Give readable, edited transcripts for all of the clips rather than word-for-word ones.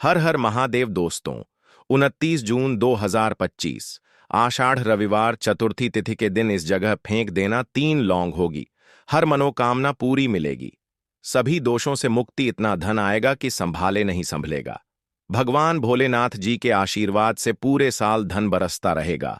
हर हर महादेव दोस्तों। 29 जून 2025 आषाढ़ रविवार चतुर्थी तिथि के दिन इस जगह फेंक देना 3 लौंग होगी। हर मनोकामना पूरी मिलेगी। सभी दोषों से मुक्ति, इतना धन आएगा कि संभाले नहीं संभलेगा। भगवान भोलेनाथ जी के आशीर्वाद से पूरे साल धन बरसता रहेगा।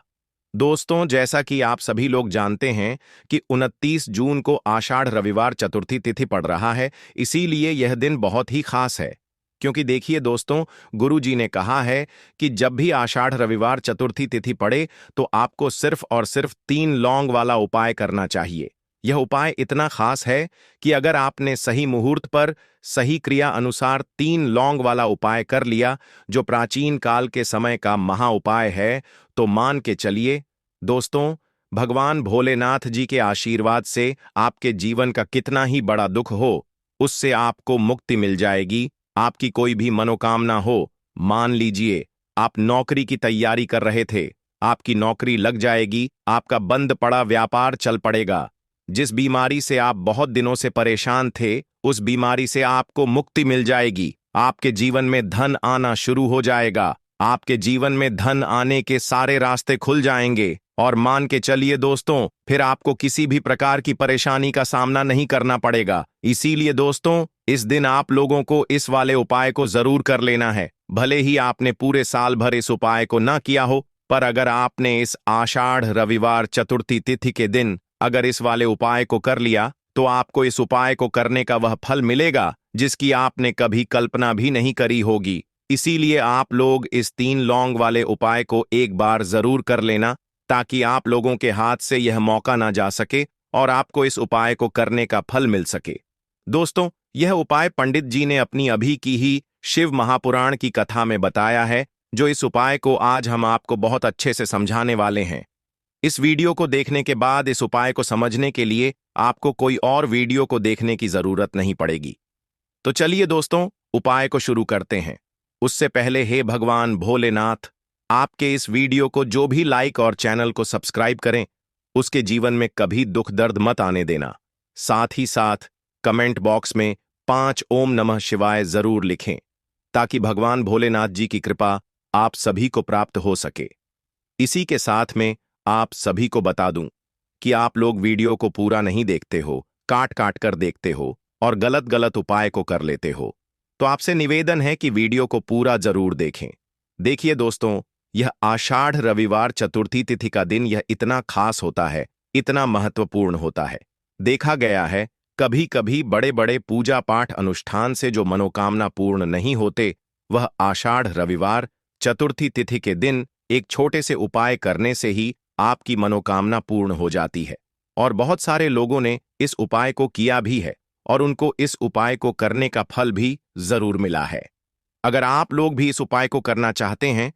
दोस्तों, जैसा कि आप सभी लोग जानते हैं कि 29 जून को आषाढ़ रविवार चतुर्थी तिथि पड़ रहा है, इसीलिए यह दिन बहुत ही खास है। क्योंकि देखिए दोस्तों, गुरु जी ने कहा है कि जब भी आषाढ़ रविवार चतुर्थी तिथि पड़े तो आपको सिर्फ और सिर्फ 3 लौंग वाला उपाय करना चाहिए। यह उपाय इतना खास है कि अगर आपने सही मुहूर्त पर सही क्रिया अनुसार 3 लौंग वाला उपाय कर लिया, जो प्राचीन काल के समय का महा उपाय है, तो मान के चलिए दोस्तों, भगवान भोलेनाथ जी के आशीर्वाद से आपके जीवन का कितना ही बड़ा दुख हो, उससे आपको मुक्ति मिल जाएगी। आपकी कोई भी मनोकामना हो, मान लीजिए आप नौकरी की तैयारी कर रहे थे, आपकी नौकरी लग जाएगी, आपका बंद पड़ा व्यापार चल पड़ेगा। जिस बीमारी से आप बहुत दिनों से परेशान थे, उस बीमारी से आपको मुक्ति मिल जाएगी। आपके जीवन में धन आना शुरू हो जाएगा। आपके जीवन में धन आने के सारे रास्ते खुल जाएंगे और मान के चलिए दोस्तों, फिर आपको किसी भी प्रकार की परेशानी का सामना नहीं करना पड़ेगा। इसीलिए दोस्तों, इस दिन आप लोगों को इस वाले उपाय को जरूर कर लेना है। भले ही आपने पूरे साल भर इस उपाय को ना किया हो, पर अगर आपने इस आषाढ़ रविवार चतुर्थी तिथि के दिन अगर इस वाले उपाय को कर लिया, तो आपको इस उपाय को करने का वह फल मिलेगा जिसकी आपने कभी कल्पना भी नहीं करी होगी। इसीलिए आप लोग इस 3 लौंग वाले उपाय को एक बार जरूर कर लेना, ताकि आप लोगों के हाथ से यह मौका ना जा सके और आपको इस उपाय को करने का फल मिल सके। दोस्तों, यह उपाय पंडित जी ने अपनी अभी की ही शिव महापुराण की कथा में बताया है, जो इस उपाय को आज हम आपको बहुत अच्छे से समझाने वाले हैं। इस वीडियो को देखने के बाद इस उपाय को समझने के लिए आपको कोई और वीडियो को देखने की जरूरत नहीं पड़ेगी। तो चलिए दोस्तों, उपाय को शुरू करते हैं। उससे पहले हे भगवान भोलेनाथ, आपके इस वीडियो को जो भी लाइक और चैनल को सब्सक्राइब करें, उसके जीवन में कभी दुख दर्द मत आने देना। साथ ही साथ कमेंट बॉक्स में 5 ओम नमः शिवाय जरूर लिखें, ताकि भगवान भोलेनाथ जी की कृपा आप सभी को प्राप्त हो सके। इसी के साथ में आप सभी को बता दूं कि आप लोग वीडियो को पूरा नहीं देखते हो, काट काट कर देखते हो और गलत गलत उपाय को कर लेते हो। तो आपसे निवेदन है कि वीडियो को पूरा जरूर देखें। देखिए दोस्तों, यह आषाढ़ रविवार चतुर्थी तिथि का दिन यह इतना खास होता है, इतना महत्वपूर्ण होता है। देखा गया है, कभी कभी बड़े बड़े पूजा पाठ अनुष्ठान से जो मनोकामना पूर्ण नहीं होते, वह आषाढ़ रविवार चतुर्थी तिथि के दिन एक छोटे से उपाय करने से ही आपकी मनोकामना पूर्ण हो जाती है। और बहुत सारे लोगों ने इस उपाय को किया भी है और उनको इस उपाय को करने का फल भी जरूर मिला है। अगर आप लोग भी इस उपाय को करना चाहते हैं,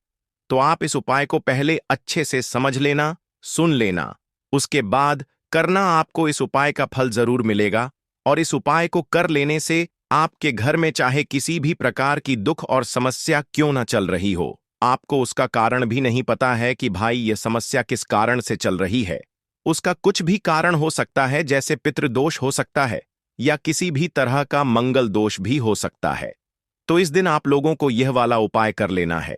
तो आप इस उपाय को पहले अच्छे से समझ लेना, सुन लेना, उसके बाद करना। आपको इस उपाय का फल जरूर मिलेगा और इस उपाय को कर लेने से आपके घर में चाहे किसी भी प्रकार की दुख और समस्या क्यों ना चल रही हो, आपको उसका कारण भी नहीं पता है कि भाई यह समस्या किस कारण से चल रही है। उसका कुछ भी कारण हो सकता है, जैसे पितृदोष हो सकता है या किसी भी तरह का मंगल दोष भी हो सकता है। तो इस दिन आप लोगों को यह वाला उपाय कर लेना है।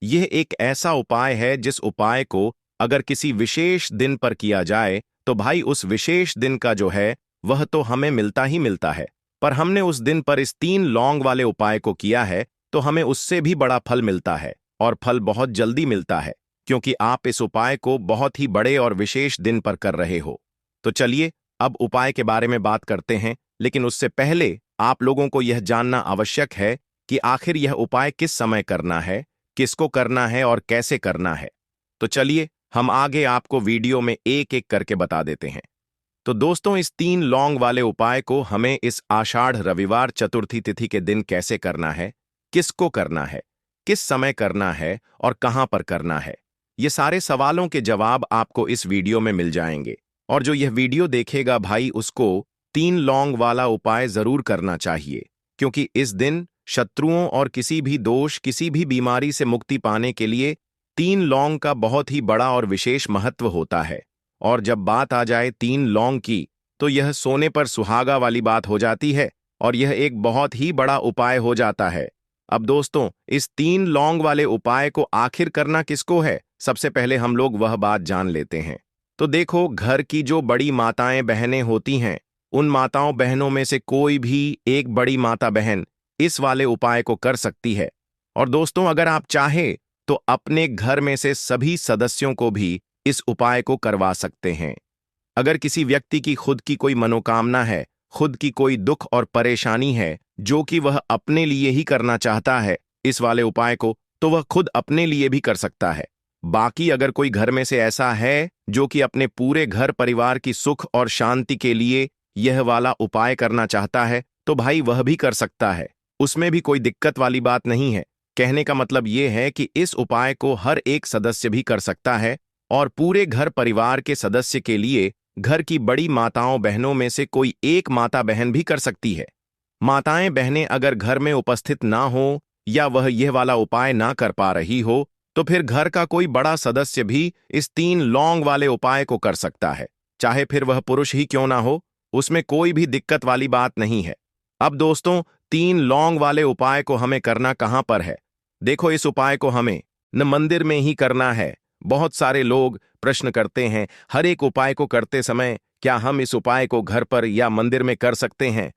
यह एक ऐसा उपाय है जिस उपाय को अगर किसी विशेष दिन पर किया जाए, तो भाई उस विशेष दिन का जो है वह तो हमें मिलता ही मिलता है, पर हमने उस दिन पर इस 3 लौंग वाले उपाय को किया है तो हमें उससे भी बड़ा फल मिलता है और फल बहुत जल्दी मिलता है, क्योंकि आप इस उपाय को बहुत ही बड़े और विशेष दिन पर कर रहे हो। तो चलिए अब उपाय के बारे में बात करते हैं, लेकिन उससे पहले आप लोगों को यह जानना आवश्यक है कि आखिर यह उपाय किस समय करना है, किसको करना है और कैसे करना है। तो चलिए हम आगे आपको वीडियो में एक एक करके बता देते हैं। तो दोस्तों, इस 3 लौंग वाले उपाय को हमें इस आषाढ़ रविवार चतुर्थी तिथि के दिन कैसे करना है, किसको करना है, किस समय करना है और कहां पर करना है, ये सारे सवालों के जवाब आपको इस वीडियो में मिल जाएंगे। और जो यह वीडियो देखेगा भाई, उसको 3 लौंग वाला उपाय जरूर करना चाहिए, क्योंकि इस दिन शत्रुओं और किसी भी दोष, किसी भी बीमारी से मुक्ति पाने के लिए 3 लौंग का बहुत ही बड़ा और विशेष महत्व होता है। और जब बात आ जाए 3 लौंग की, तो यह सोने पर सुहागा वाली बात हो जाती है और यह एक बहुत ही बड़ा उपाय हो जाता है। अब दोस्तों, इस 3 लौंग वाले उपाय को आखिर करना किसको है, सबसे पहले हम लोग वह बात जान लेते हैं। तो देखो, घर की जो बड़ी माताएं बहनें होती हैं, उन माताओं बहनों में से कोई भी एक बड़ी माता बहन इस वाले उपाय को कर सकती है। और दोस्तों, अगर आप चाहे तो अपने घर में से सभी सदस्यों को भी इस उपाय को करवा सकते हैं। अगर किसी व्यक्ति की खुद की कोई मनोकामना है, खुद की कोई दुख और परेशानी है जो कि वह अपने लिए ही करना चाहता है इस वाले उपाय को, तो वह खुद अपने लिए भी कर सकता है। बाकी अगर कोई घर में से ऐसा है जो कि अपने पूरे घर परिवार की सुख और शांति के लिए यह वाला उपाय करना चाहता है, तो भाई वह भी कर सकता है। उसमें भी कोई दिक्कत वाली बात नहीं है। कहने का मतलब यह है कि इस उपाय को हर एक सदस्य भी कर सकता है और पूरे घर परिवार के सदस्य के लिए घर की बड़ी माताओं बहनों में से कोई एक माता बहन भी कर सकती है। माताएं बहनें अगर घर में उपस्थित ना हो या वह यह वाला उपाय ना कर पा रही हो, तो फिर घर का कोई बड़ा सदस्य भी इस 3 लौंग वाले उपाय को कर सकता है, चाहे फिर वह पुरुष ही क्यों ना हो। उसमें कोई भी दिक्कत वाली बात नहीं है। अब दोस्तों, 3 लौंग वाले उपाय को हमें करना कहां पर है? देखो, इस उपाय को हमें न मंदिर में ही करना है। बहुत सारे लोग प्रश्न करते हैं, हर एक उपाय को करते समय क्या हम इस उपाय को घर पर या मंदिर में कर सकते हैं?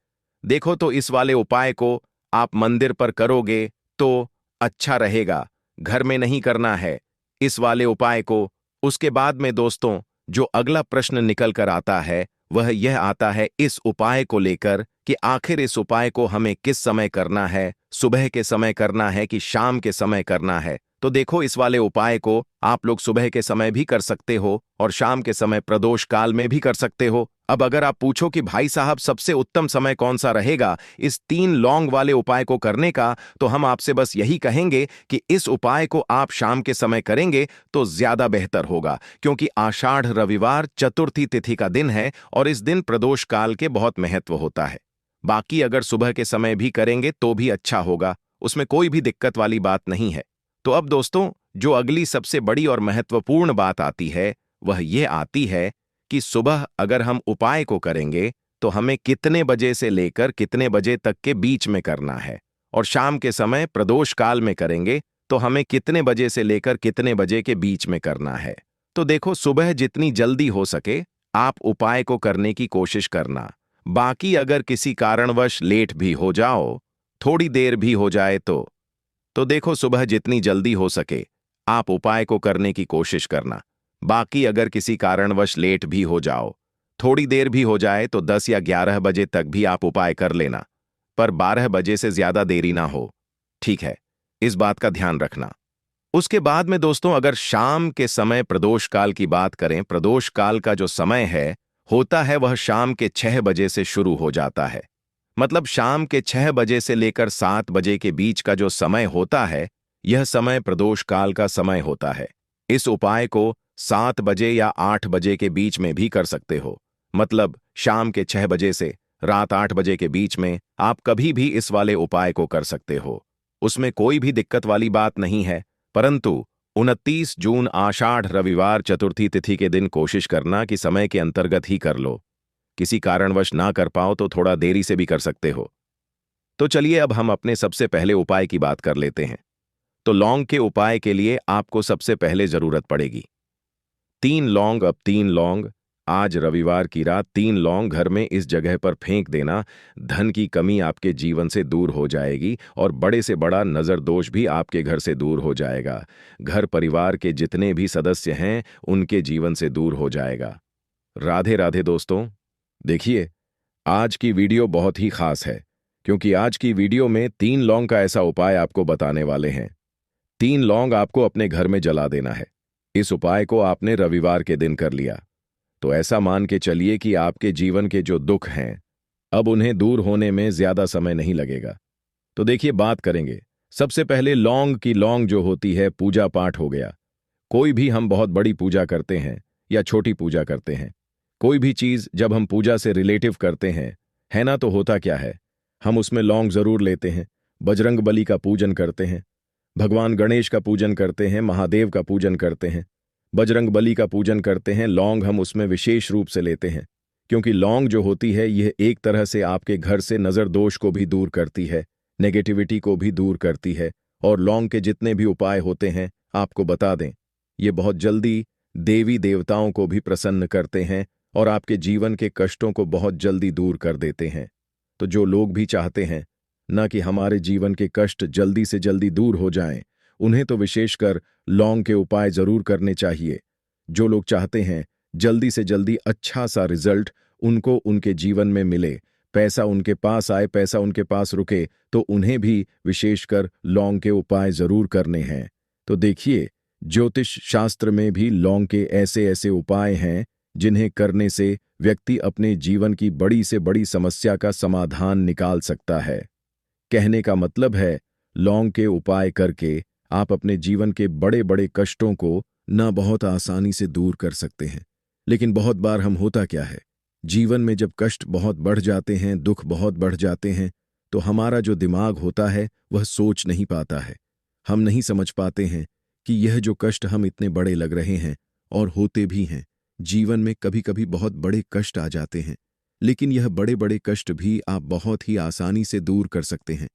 देखो, तो इस वाले उपाय को आप मंदिर पर करोगे तो अच्छा रहेगा, घर में नहीं करना है इस वाले उपाय को। उसके बाद में दोस्तों, जो अगला प्रश्न निकल कर आता है वह यह आता है इस उपाय को लेकर कि आखिर इस उपाय को हमें किस समय करना है, सुबह के समय करना है कि शाम के समय करना है? तो देखो, इस वाले उपाय को आप लोग सुबह के समय भी कर सकते हो और शाम के समय प्रदोष काल में भी कर सकते हो। अब अगर आप पूछो कि भाई साहब सबसे उत्तम समय कौन सा रहेगा इस 3 लौंग वाले उपाय को करने का, तो हम आपसे बस यही कहेंगे कि इस उपाय को आप शाम के समय करेंगे तो ज्यादा बेहतर होगा, क्योंकि आषाढ़ रविवार चतुर्थी तिथि का दिन है और इस दिन प्रदोष काल के बहुत महत्व होता है। बाकी अगर सुबह के समय भी करेंगे तो भी अच्छा होगा, उसमें कोई भी दिक्कत वाली बात नहीं है। तो अब दोस्तों, जो अगली सबसे बड़ी और महत्वपूर्ण बात आती है वह ये आती है कि सुबह अगर हम उपाय को करेंगे तो हमें कितने बजे से लेकर कितने बजे तक के बीच में करना है, और शाम के समय प्रदोष काल में करेंगे तो हमें कितने बजे से लेकर कितने बजे के बीच में करना है। तो देखो, सुबह जितनी जल्दी हो सके आप उपाय को करने की कोशिश करना। बाकी अगर किसी कारणवश लेट भी हो जाओ, थोड़ी देर भी हो जाए तो देखो, सुबह जितनी जल्दी हो सके आप उपाय को करने की कोशिश करना। बाकी अगर किसी कारणवश लेट भी हो जाओ, थोड़ी देर भी हो जाए, तो 10 या 11 बजे तक भी आप उपाय कर लेना, पर 12 बजे से ज्यादा देरी ना हो। ठीक है, इस बात का ध्यान रखना। उसके बाद में दोस्तों, अगर शाम के समय प्रदोष काल की बात करें, प्रदोष काल का जो समय है होता है वह शाम के 6 बजे से शुरू हो जाता है। मतलब शाम के 6 बजे से लेकर 7 बजे के बीच का जो समय होता है, यह समय प्रदोष काल का समय होता है। इस उपाय को 7 बजे या 8 बजे के बीच में भी कर सकते हो। मतलब शाम के 6 बजे से रात 8 बजे के बीच में आप कभी भी इस वाले उपाय को कर सकते हो, उसमें कोई भी दिक्कत वाली बात नहीं है। परंतु 29 जून आषाढ़ रविवार चतुर्थी तिथि के दिन कोशिश करना कि समय के अंतर्गत ही कर लो। किसी कारणवश ना कर पाओ तो थोड़ा देरी से भी कर सकते हो। तो चलिए, अब हम अपने सबसे पहले उपाय की बात कर लेते हैं। तो लौंग के उपाय के लिए आपको सबसे पहले जरूरत पड़ेगी 3 लौंग। अब 3 लौंग, आज रविवार की रात 3 लौंग घर में इस जगह पर फेंक देना। धन की कमी आपके जीवन से दूर हो जाएगी और बड़े से बड़ा नजर दोष भी आपके घर से दूर हो जाएगा। घर परिवार के जितने भी सदस्य हैं उनके जीवन से दूर हो जाएगा। राधे राधे दोस्तों। देखिए, आज की वीडियो बहुत ही खास है, क्योंकि आज की वीडियो में 3 लौंग का ऐसा उपाय आपको बताने वाले हैं। 3 लौंग आपको अपने घर में जला देना है। इस उपाय को आपने रविवार के दिन कर लिया तो ऐसा मान के चलिए कि आपके जीवन के जो दुख हैं अब उन्हें दूर होने में ज्यादा समय नहीं लगेगा। तो देखिए, बात करेंगे सबसे पहले लौंग की। लौंग जो होती है पूजा पाठ हो गया। कोई भी हम बहुत बड़ी पूजा करते हैं या छोटी पूजा करते हैं, कोई भी चीज जब हम पूजा से रिलेटिव करते हैं, है ना, तो होता क्या है, हम उसमें लौंग जरूर लेते हैं। बजरंग बली का पूजन करते हैं, भगवान गणेश का पूजन करते हैं, महादेव का पूजन करते हैं, बजरंग बली का पूजन करते हैं। लौंग हम उसमें विशेष रूप से लेते हैं, क्योंकि लौंग जो होती है यह एक तरह से आपके घर से नजर दोष को भी दूर करती है। नेगेटिविटी को भी दूर करती है। और लौंग के जितने भी उपाय होते हैं आपको बता दें, ये बहुत जल्दी देवी देवताओं को भी प्रसन्न करते हैं और आपके जीवन के कष्टों को बहुत जल्दी दूर कर देते हैं। तो जो लोग भी चाहते हैं ना कि हमारे जीवन के कष्ट जल्दी से जल्दी दूर हो जाएं, उन्हें तो विशेषकर लौंग के उपाय जरूर करने चाहिए। जो लोग चाहते हैं जल्दी से जल्दी अच्छा सा रिजल्ट उनको उनके जीवन में मिले, पैसा उनके पास आए, पैसा उनके पास रुके, तो उन्हें भी विशेषकर लौंग के उपाय जरूर करने हैं। तो देखिए, ज्योतिष शास्त्र में भी लौंग के ऐसे ऐसे उपाय हैं जिन्हें करने से व्यक्ति अपने जीवन की बड़ी से बड़ी समस्या का समाधान निकाल सकता है। कहने का मतलब है, लौंग के उपाय करके आप अपने जीवन के बड़े बड़े कष्टों को ना बहुत आसानी से दूर कर सकते हैं। लेकिन बहुत बार हम होता क्या है, जीवन में जब कष्ट बहुत बढ़ जाते हैं, दुख बहुत बढ़ जाते हैं, तो हमारा जो दिमाग होता है वह सोच नहीं पाता है। हम नहीं समझ पाते हैं कि यह जो कष्ट हम इतने बड़े लग रहे हैं और होते भी हैं। जीवन में कभी कभी बहुत बड़े कष्ट आ जाते हैं, लेकिन यह बड़े बड़े कष्ट भी आप बहुत ही आसानी से दूर कर सकते हैं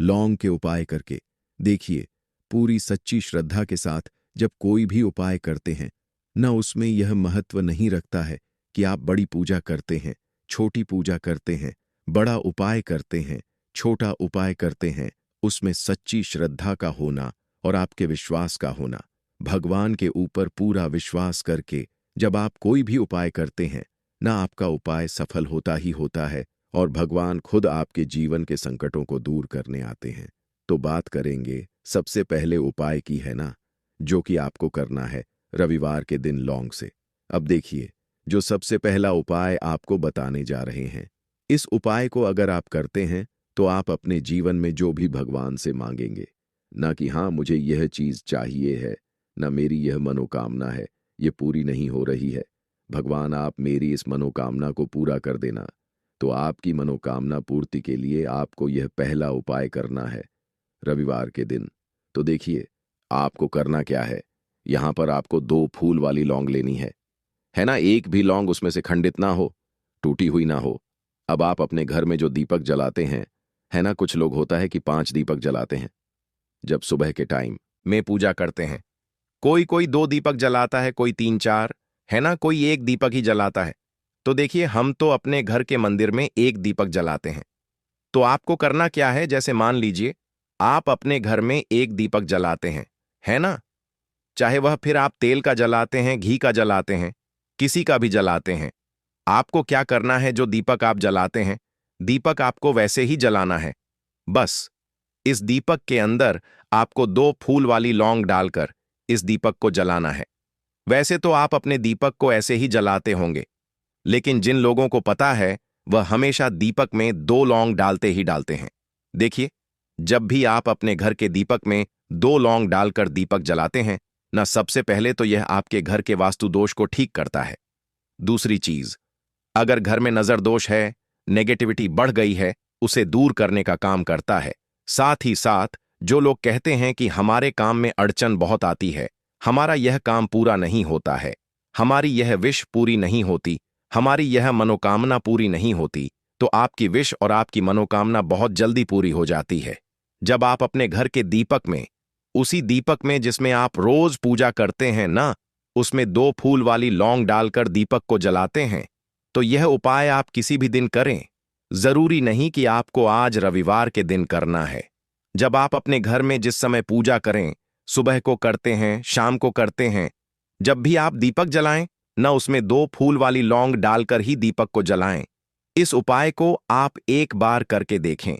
लौंग के उपाय करके। देखिए, पूरी सच्ची श्रद्धा के साथ जब कोई भी उपाय करते हैं न, उसमें यह महत्व नहीं रखता है कि आप बड़ी पूजा करते हैं, छोटी पूजा करते हैं, बड़ा उपाय करते हैं, छोटा उपाय करते हैं। उसमें सच्ची श्रद्धा का होना और आपके विश्वास का होना, भगवान के ऊपर पूरा विश्वास करके जब आप कोई भी उपाय करते हैं ना, आपका उपाय सफल होता ही होता है और भगवान खुद आपके जीवन के संकटों को दूर करने आते हैं। तो बात करेंगे सबसे पहले उपाय की, है ना, जो कि आपको करना है रविवार के दिन लौंग से। अब देखिए, जो सबसे पहला उपाय आपको बताने जा रहे हैं, इस उपाय को अगर आप करते हैं तो आप अपने जीवन में जो भी भगवान से मांगेंगे, ना कि हाँ मुझे यह चीज चाहिए है, ना मेरी यह मनोकामना है, ये पूरी नहीं हो रही है, भगवान आप मेरी इस मनोकामना को पूरा कर देना। तो आपकी मनोकामना पूर्ति के लिए आपको यह पहला उपाय करना है रविवार के दिन। तो देखिए, आपको करना क्या है, यहां पर आपको 2 फूल वाली लौंग लेनी है ना, एक भी लौंग उसमें से खंडित ना हो, टूटी हुई ना हो। अब आप अपने घर में जो दीपक जलाते हैं, है ना, कुछ लोग होता है कि 5 दीपक जलाते हैं जब सुबह के टाइम में पूजा करते हैं। कोई कोई 2 दीपक जलाता है, कोई 3-4, है ना, कोई 1 दीपक ही जलाता है। तो देखिए, हम तो अपने घर के मंदिर में 1 दीपक जलाते हैं। तो आपको करना क्या है, जैसे मान लीजिए आप अपने घर में 1 दीपक जलाते हैं, है ना, चाहे वह फिर आप तेल का जलाते हैं, घी का जलाते हैं, किसी का भी जलाते हैं। आपको क्या करना है, जो दीपक आप जलाते हैं, दीपक आपको वैसे ही जलाना है। बस इस दीपक के अंदर आपको 2 फूल वाली लौंग डालकर इस दीपक को जलाना है। वैसे तो आप अपने दीपक को ऐसे ही जलाते होंगे, लेकिन जिन लोगों को पता है वह हमेशा दीपक में 2 लौंग डालते ही डालते हैं। देखिए, जब भी आप अपने घर के दीपक में 2 लौंग डालकर दीपक जलाते हैं ना, सबसे पहले तो यह आपके घर के वास्तु दोष को ठीक करता है। दूसरी चीज, अगर घर में नजर दोष है, नेगेटिविटी बढ़ गई है, उसे दूर करने का काम करता है। साथ ही साथ जो लोग कहते हैं कि हमारे काम में अड़चन बहुत आती है, हमारा यह काम पूरा नहीं होता है, हमारी यह विश पूरी नहीं होती, हमारी यह मनोकामना पूरी नहीं होती, तो आपकी विश और आपकी मनोकामना बहुत जल्दी पूरी हो जाती है जब आप अपने घर के दीपक में, उसी दीपक में जिसमें आप रोज पूजा करते हैं ना, उसमें 2 फूल वाली लौंग डालकर दीपक को जलाते हैं। तो यह उपाय आप किसी भी दिन करें, जरूरी नहीं कि आपको आज रविवार के दिन करना है। जब आप अपने घर में जिस समय पूजा करें, सुबह को करते हैं, शाम को करते हैं, जब भी आप दीपक जलाएं न, उसमें 2 फूल वाली लौंग डालकर ही दीपक को जलाएं। इस उपाय को आप एक बार करके देखें,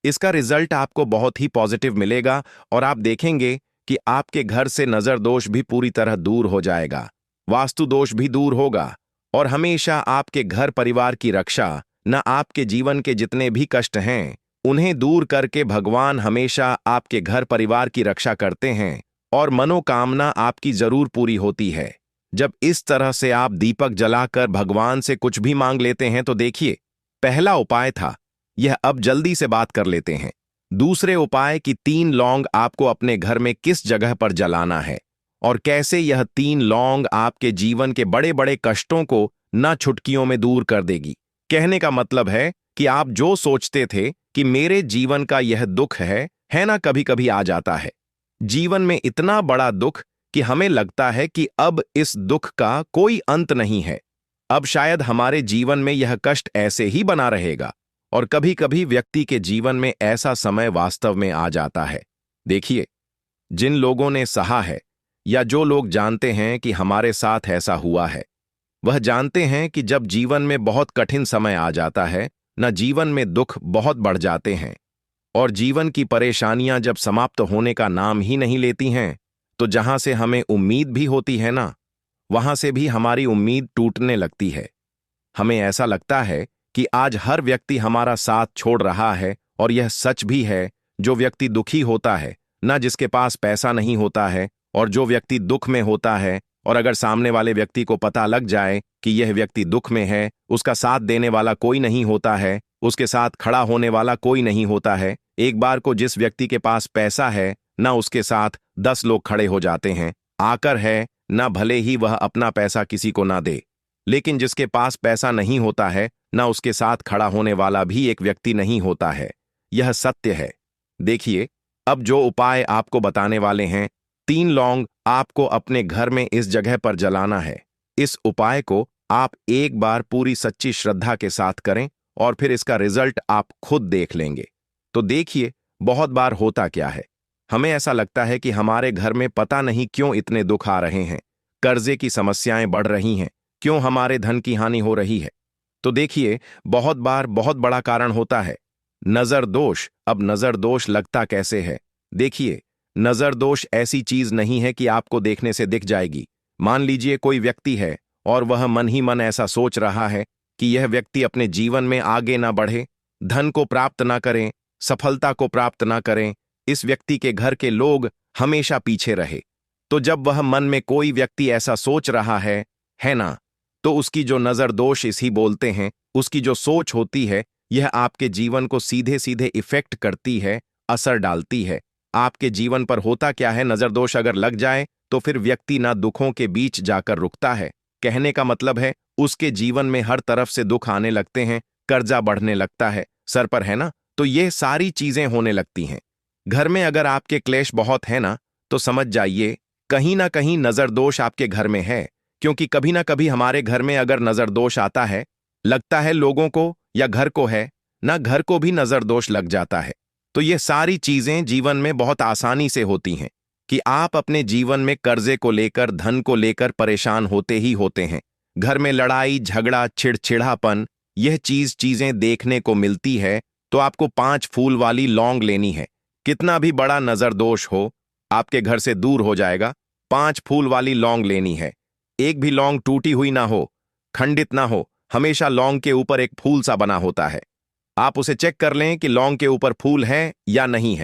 इसका रिजल्ट आपको बहुत ही पॉजिटिव मिलेगा और आप देखेंगे कि आपके घर से नजर दोष भी पूरी तरह दूर हो जाएगा, वास्तु दोष भी दूर होगा और हमेशा आपके घर परिवार की रक्षा, न आपके जीवन के जितने भी कष्ट हैं उन्हें दूर करके भगवान हमेशा आपके घर परिवार की रक्षा करते हैं और मनोकामना आपकी जरूर पूरी होती है। जब इस तरह से आप दीपक जलाकर भगवान से कुछ भी मांग लेते हैं तो देखिए, पहला उपाय था यह, अब जल्दी से बात कर लेते हैं दूसरे उपाय की। 3 लौंग आपको अपने घर में किस जगह पर जलाना है और कैसे यह 3 लौंग आपके जीवन के बड़े बड़े कष्टों को न चुटकियों में दूर कर देगी। कहने का मतलब है कि आप जो सोचते थे कि मेरे जीवन का यह दुख है ना, कभी कभी आ जाता है जीवन में इतना बड़ा दुख कि हमें लगता है कि अब इस दुख का कोई अंत नहीं है। अब शायद हमारे जीवन में यह कष्ट ऐसे ही बना रहेगा। और कभी कभी व्यक्ति के जीवन में ऐसा समय वास्तव में आ जाता है। देखिए, जिन लोगों ने सहा है या जो लोग जानते हैं कि हमारे साथ ऐसा हुआ है, वह जानते हैं कि जब जीवन में बहुत कठिन समय आ जाता है न, जीवन में दुख बहुत बढ़ जाते हैं और जीवन की परेशानियां जब समाप्त होने का नाम ही नहीं लेती हैं, तो जहां से हमें उम्मीद भी होती है ना, वहां से भी हमारी उम्मीद टूटने लगती है। हमें ऐसा लगता है कि आज हर व्यक्ति हमारा साथ छोड़ रहा है। और यह सच भी है, जो व्यक्ति दुखी होता है ना, जिसके पास पैसा नहीं होता है, और जो व्यक्ति दुख में होता है, और अगर सामने वाले व्यक्ति को पता लग जाए कि यह व्यक्ति दुख में है, उसका साथ देने वाला कोई नहीं होता है, उसके साथ खड़ा होने वाला कोई नहीं होता है। एक बार को जिस व्यक्ति के पास पैसा है ना, उसके साथ 10 लोग खड़े हो जाते हैं आकर है ना, भले ही वह अपना पैसा किसी को ना दे। लेकिन जिसके पास पैसा नहीं होता है ना, उसके साथ खड़ा होने वाला भी एक व्यक्ति नहीं होता है। यह सत्य है। देखिए, अब जो उपाय आपको बताने वाले हैं, 3 लौंग आपको अपने घर में इस जगह पर जलाना है। इस उपाय को आप एक बार पूरी सच्ची श्रद्धा के साथ करें और फिर इसका रिजल्ट आप खुद देख लेंगे। तो देखिए, बहुत बार होता क्या है, हमें ऐसा लगता है कि हमारे घर में पता नहीं क्यों इतने दुख आ रहे हैं, कर्जे की समस्याएं बढ़ रही हैं, क्यों हमारे धन की हानि हो रही है। तो देखिए, बहुत बार बहुत बड़ा कारण होता है नजर दोष। अब नजर दोष लगता कैसे है? देखिए, नजर दोष ऐसी चीज नहीं है कि आपको देखने से दिख जाएगी। मान लीजिए कोई व्यक्ति है और वह मन ही मन ऐसा सोच रहा है कि यह व्यक्ति अपने जीवन में आगे ना बढ़े, धन को प्राप्त ना करें, सफलता को प्राप्त ना करें, इस व्यक्ति के घर के लोग हमेशा पीछे रहे। तो जब वह मन में कोई व्यक्ति ऐसा सोच रहा है ना, तो उसकी जो नजर दोष इसी बोलते हैं, उसकी जो सोच होती है, यह आपके जीवन को सीधे सीधे इफेक्ट करती है, असर डालती है। आपके जीवन पर होता क्या है, नजर दोष अगर लग जाए तो फिर व्यक्ति ना दुखों के बीच जाकर रुकता है। कहने का मतलब है, उसके जीवन में हर तरफ से दुख आने लगते हैं, कर्जा बढ़ने लगता है सर पर, है ना। तो ये सारी चीजें होने लगती हैं। घर में अगर आपके क्लेश बहुत है ना, तो समझ जाइए कहीं ना कहीं नजर दोष आपके घर में है। क्योंकि कभी ना कभी हमारे घर में अगर नजर दोष आता है, लगता है लोगों को या घर को है ना, घर को भी नजर दोष लग जाता है। तो ये सारी चीजें जीवन में बहुत आसानी से होती हैं कि आप अपने जीवन में कर्जे को लेकर, धन को लेकर परेशान होते ही होते हैं। घर में लड़ाई झगड़ा चिड़चिड़ापन, यह चीजें देखने को मिलती है। तो आपको 5 फूल वाली लौंग लेनी है। कितना भी बड़ा नजर दोष हो, आपके घर से दूर हो जाएगा। 5 फूल वाली लौंग लेनी है। एक भी लौंग टूटी हुई ना हो, खंडित ना हो, हमेशा लौंग के ऊपर एक फूल सा बना होता है। आप उसे चेक कर लें कि लौंग के ऊपर फूल है या नहीं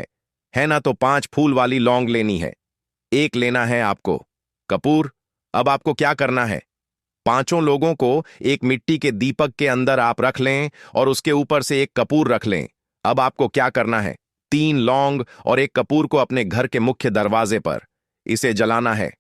है ना। तो 5 फूल वाली लौंग लेनी है। एक लेना है आपको कपूर। अब आपको क्या करना है, 5 लोगों को एक मिट्टी के दीपक के अंदर आप रख लें और उसके ऊपर से एक कपूर रख लें। अब आपको क्या करना है, 3 लौंग और एक कपूर को अपने घर के मुख्य दरवाजे पर इसे जलाना है।